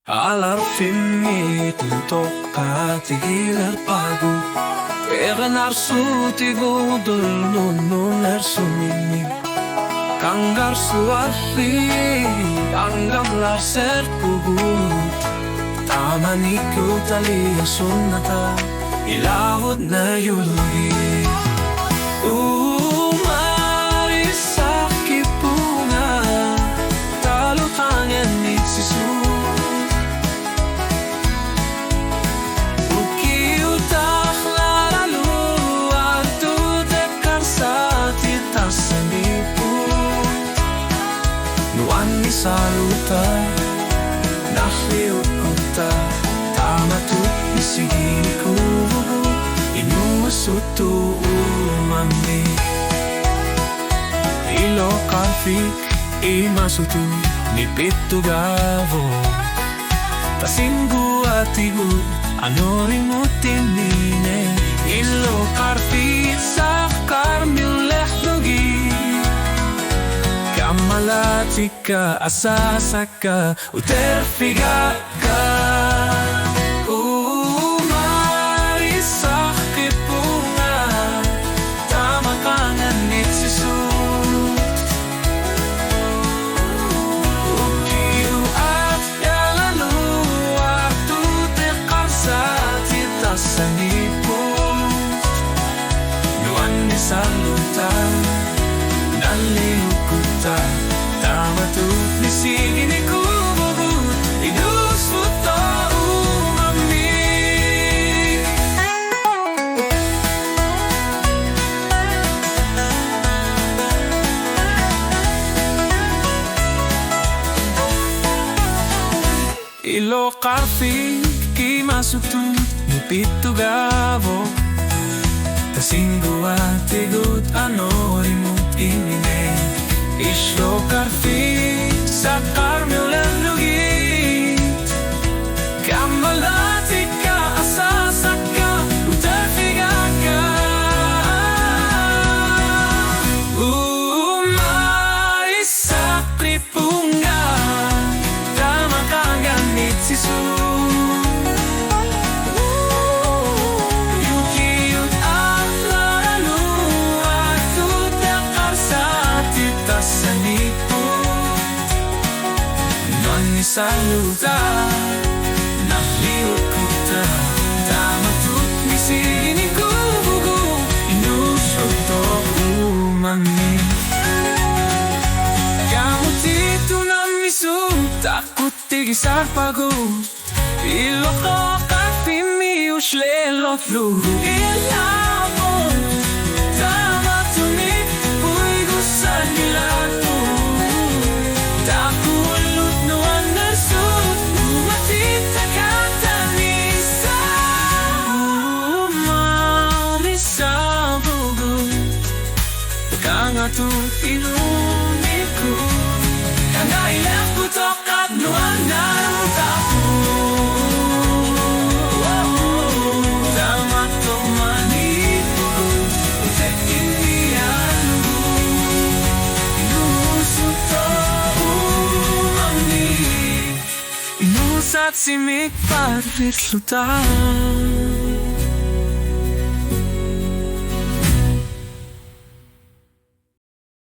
Alarfimit untuk katigilar pagu Pera narsutigudul nununer sumini Kanggar suarli Anggam laser pugu Tamaniku talia sunnata Ilahud na yulugi Umarisaki punga Talutangan ni sisu Saluta, nahiut kota, tamatut isiginiku, inusutu umami. Ilo karfik, imasutu, nipitu gavo. Tasinggu atigud, anorimutin nine. Ilo karfik, sakar mileh dogi. Malatika asasaka uterfigaka Umarisakit bunga Tamakangan nitsisut Ukiu at yalalu Waktu tekar sa tita sa niput Nuan ni salutan Naliukuta Tamatut ni siginiku Inusfuto umami Ilo karfik kimasutu Nipitu gavo Tasinggu atigut anorimut inine Islo karfik sakar miulelugit Kamalatika asasaka utafigaka Umarisakri punga Tamakaganit sisu Saluta, nahliut kuta Tamatut misiginiku Inusuto umami Kamutito na misu Takut tigisar pagu Iloko kapimi uslelo flu Ilapot Tamatunit Puigo sa nilato Kangatut iluniku Kanailang putok at nuan narutaku Tamatong manipu Utek inialu Inusuto umami Inusat simik parfit lutan